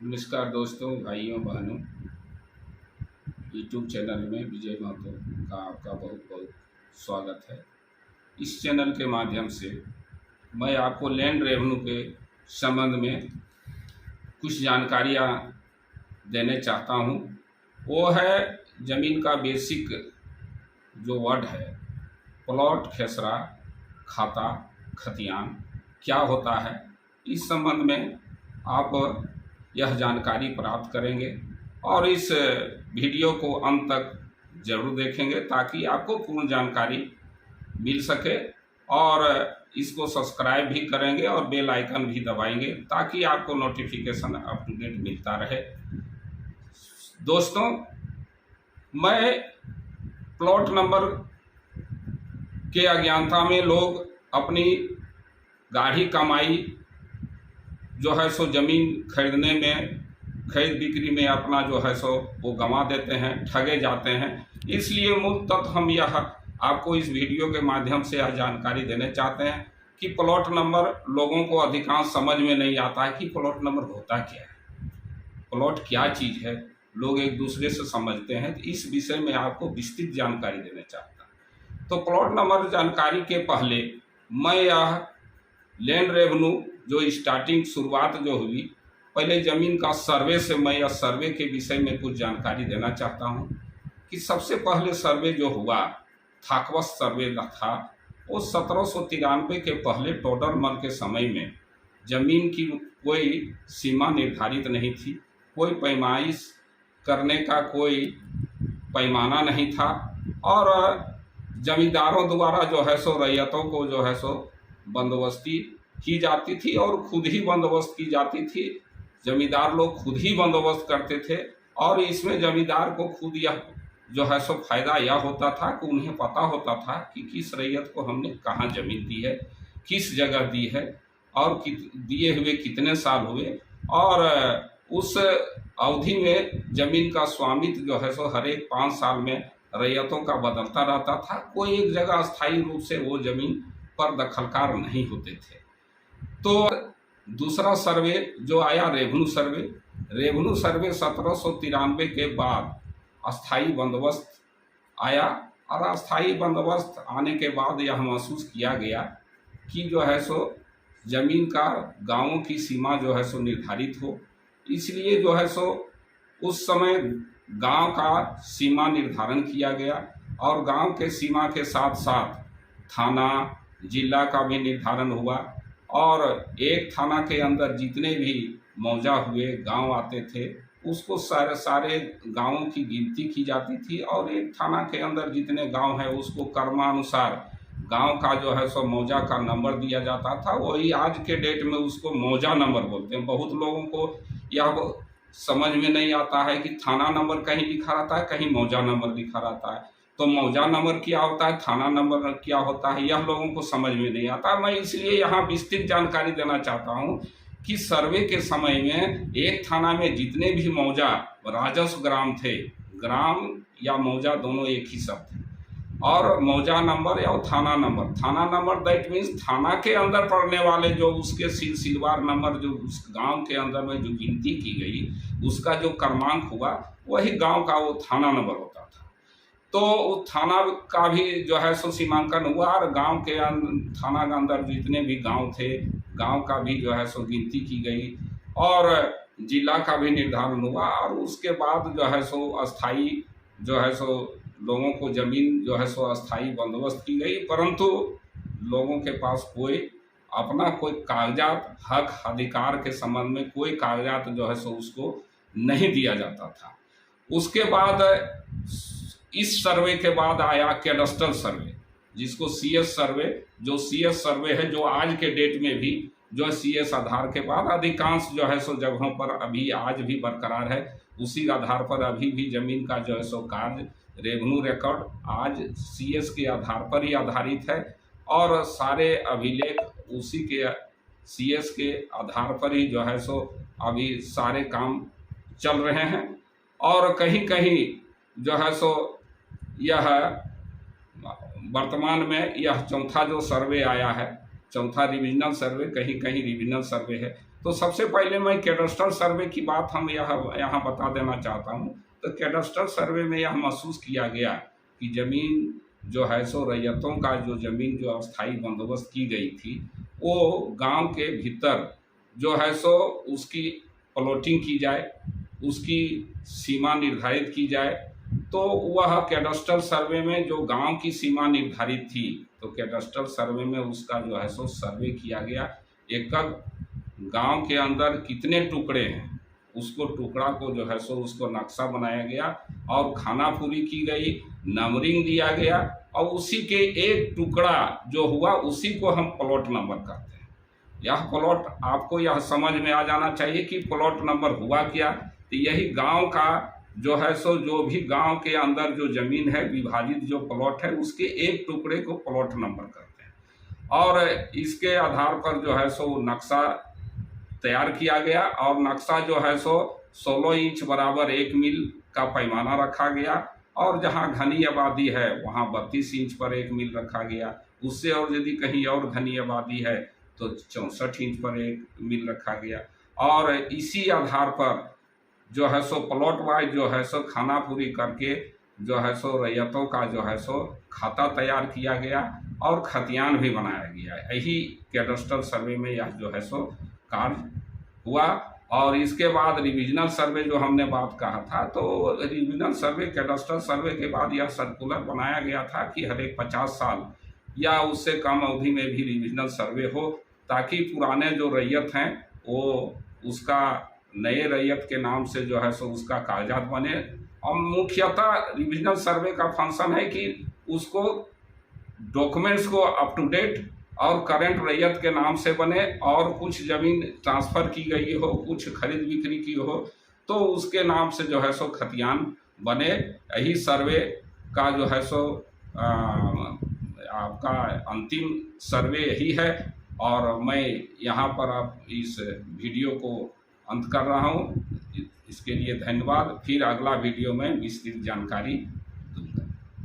नमस्कार दोस्तों, भाइयों बहनों। यूट्यूब चैनल में विजय महतो का आपका बहुत बहुत स्वागत है। इस चैनल के माध्यम से मैं आपको लैंड रेवेन्यू के संबंध में कुछ जानकारियाँ देने चाहता हूँ। वो है ज़मीन का बेसिक जो वर्ड है, प्लॉट, खेसरा, खाता, खतियान क्या होता है, इस संबंध में आप यह जानकारी प्राप्त करेंगे और इस वीडियो को अंत तक जरूर देखेंगे ताकि आपको पूर्ण जानकारी मिल सके। और इसको सब्सक्राइब भी करेंगे और बेल आइकन भी दबाएंगे ताकि आपको नोटिफिकेशन अप टू डेट मिलता रहे। दोस्तों, मैं प्लॉट नंबर के अज्ञानता में लोग अपनी गाढ़ी कमाई जो है सो ज़मीन खरीदने में, खरीद बिक्री में अपना जो है सो वो गंवा देते हैं, ठगे जाते हैं। इसलिए मूल तत्व हम यह आपको इस वीडियो के माध्यम से यह जानकारी देने चाहते हैं कि प्लॉट नंबर लोगों को अधिकांश समझ में नहीं आता है कि प्लॉट नंबर होता क्या है, प्लॉट क्या चीज़ है। लोग एक दूसरे से समझते हैं, तो इस विषय में आपको विस्तृत जानकारी देना चाहता हूँ। तो प्लॉट नंबर जानकारी के पहले मैं यह लैंड रेवेन्यू जो स्टार्टिंग शुरुआत जो हुई, पहले ज़मीन का सर्वे से मैं यह सर्वे के विषय में कुछ जानकारी देना चाहता हूँ कि सबसे पहले सर्वे जो हुआ थाकवस सर्वे था, वो 1793 के पहले टोडरमल के समय में ज़मीन की कोई सीमा निर्धारित नहीं थी, कोई पैमाइश करने का कोई पैमाना नहीं था और जमींदारों द्वारा जो है सो रैयतों को जो है सो बंदोबस्ती की जाती थी और खुद ही बंदोबस्त की जाती थी। जमींदार लोग खुद ही बंदोबस्त करते थे और इसमें जमींदार को खुद यह जो है सो फायदा यह होता था कि उन्हें पता होता था कि किस रैयत को हमने कहाँ ज़मीन दी है, किस जगह दी है और दिए हुए कितने साल हुए। और उस अवधि में ज़मीन का स्वामित्व जो है सो हर एक 5 साल में रैयतों का बदलता रहता था। कोई एक जगह अस्थायी रूप से वो ज़मीन पर दखलकार नहीं होते थे। तो दूसरा सर्वे जो आया रेवेन्यू सर्वे 1793 के बाद अस्थाई बंदोबस्त आया और अस्थाई बंदोबस्त आने के बाद यह महसूस किया गया कि जो है सो ज़मीन का गांवों की सीमा जो है सो निर्धारित हो। इसलिए जो है सो उस समय गांव का सीमा निर्धारण किया गया और गांव के सीमा के साथ साथ थाना, जिला का भी निर्धारण हुआ और एक थाना के अंदर जितने भी मौजा हुए गांव आते थे उसको सारे गांवों की गिनती की जाती थी और एक थाना के अंदर जितने गांव हैं उसको क्रमानुसार गांव का जो है सो मौजा का नंबर दिया जाता था। वही आज के डेट में उसको मौजा नंबर बोलते हैं। बहुत लोगों को यह समझ में नहीं आता है कि थाना नंबर कहीं लिखा रहता है, कहीं मौजा नंबर लिखा रहता है। तो मौजा नंबर क्या होता है, थाना नंबर क्या होता है, यह लोगों को समझ में नहीं आता। मैं इसलिए यहाँ विस्तृत जानकारी देना चाहता हूँ कि सर्वे के समय में एक थाना में जितने भी मौजा राजस्व ग्राम थे, ग्राम या मौजा दोनों एक ही शब्द थे, और मौजा नंबर या थाना नंबर दैट मीन्स थाना के अंदर पड़ने वाले जो उसके सिलसिलवार नंबर जो उस गांव के अंदर में जो गिनती की गई उसका जो क्रमांक हुआ वही गांव का वो थाना नंबर होता था। तो थाना का भी जो है सो सीमांकन हुआ और गांव के थाना के अंदर जितने भी गांव थे गांव का भी जो है सो गिनती की गई और जिला का भी निर्धारण हुआ और उसके बाद जो है सो अस्थाई जो है सो लोगों को ज़मीन जो है सो अस्थाई बंदोबस्त की गई, परंतु लोगों के पास कोई अपना कोई कागजात हक अधिकार के संबंध में कोई कागजात जो है सो उसको नहीं दिया जाता था। उसके बाद इस सर्वे के बाद आया कैडस्ट्रल सर्वे, जिसको सीएस सर्वे, जो सीएस सर्वे है जो आज के डेट में भी जो सीएस आधार के बाद अधिकांश जो है सो जगहों पर अभी आज भी बरकरार है। उसी आधार पर अभी भी ज़मीन का जो है सो कार्य रेवेन्यू रिकॉर्ड आज सीएस के आधार पर ही आधारित है और सारे अभिलेख उसी के सीएस के आधार पर ही जो है सो अभी सारे काम चल रहे हैं। और कहीं कहीं जो है सो यह वर्तमान में यह चौथा जो सर्वे आया है, चौथा रिविजनल सर्वे, कहीं कहीं रिविजनल सर्वे है। तो सबसे पहले मैं कैडस्ट्रल सर्वे की बात हम यहाँ बता देना चाहता हूँ। तो कैडस्ट्रल सर्वे में यह महसूस किया गया कि ज़मीन जो है सो रैयतों का जो ज़मीन जो अस्थाई बंदोबस्त की गई थी वो गांव के भीतर जो है सो उसकी प्लॉटिंग की जाए, उसकी सीमा निर्धारित की जाए। तो वह कैडस्ट्रल सर्वे में जो गांव की सीमा निर्धारित थी तो कैडस्ट्रल सर्वे में उसका जो है सो सर्वे किया गया। एक गांव के अंदर कितने टुकड़े हैं उसको टुकड़ा को जो है सो उसको नक्शा बनाया गया और खानापुरी की गई, नंबरिंग दिया गया और उसी के एक टुकड़ा जो हुआ उसी को हम प्लॉट नंबर कहते हैं। यह प्लॉट आपको यह समझ में आ जाना चाहिए कि प्लॉट नंबर हुआ क्या। तो यही गांव का जो है सो जो भी गांव के अंदर जो जमीन है विभाजित जो प्लॉट है उसके एक टुकड़े को प्लॉट नंबर कहते हैं। और इसके आधार पर जो है सो नक्शा तैयार किया गया और नक्शा जो है सो 16 इंच बराबर 1 मील का पैमाना रखा गया और जहां घनी आबादी है वहां 32 इंच पर 1 मील रखा गया। उससे और यदि कहीं और घनी आबादी है तो 64 इंच पर 1 मील रखा गया। और इसी आधार पर जो है सो प्लॉट वाइज जो है सो खानापुरी करके जो है सो रैयतों का जो है सो खाता तैयार किया गया और खतियान भी बनाया गया। यही कैडस्ट्रल सर्वे में यह जो है सो कार्य हुआ। और इसके बाद रिविजनल सर्वे जो हमने बात कहा था तो रिविजनल सर्वे कैडस्ट्रल सर्वे के बाद यह सर्कुलर बनाया गया था कि हर एक 50 साल या उससे कम अवधि में भी रिविजनल सर्वे हो ताकि पुराने जो रैयत हैं वो उसका नए रैयत के नाम से जो है सो उसका कागजात बने। और मुख्यतः रिविजनल सर्वे का फंक्शन है कि उसको डॉक्यूमेंट्स को अप टू डेट और करंट रैयत के नाम से बने और कुछ ज़मीन ट्रांसफ़र की गई हो, कुछ खरीद बिक्री की हो तो उसके नाम से जो है सो खतियान बने। यही सर्वे का जो है सो आपका अंतिम सर्वे यही है। और मैं यहाँ पर अब इस वीडियो को अंत कर रहा हूँ। इसके लिए धन्यवाद। फिर अगला वीडियो में विस्तृत जानकारी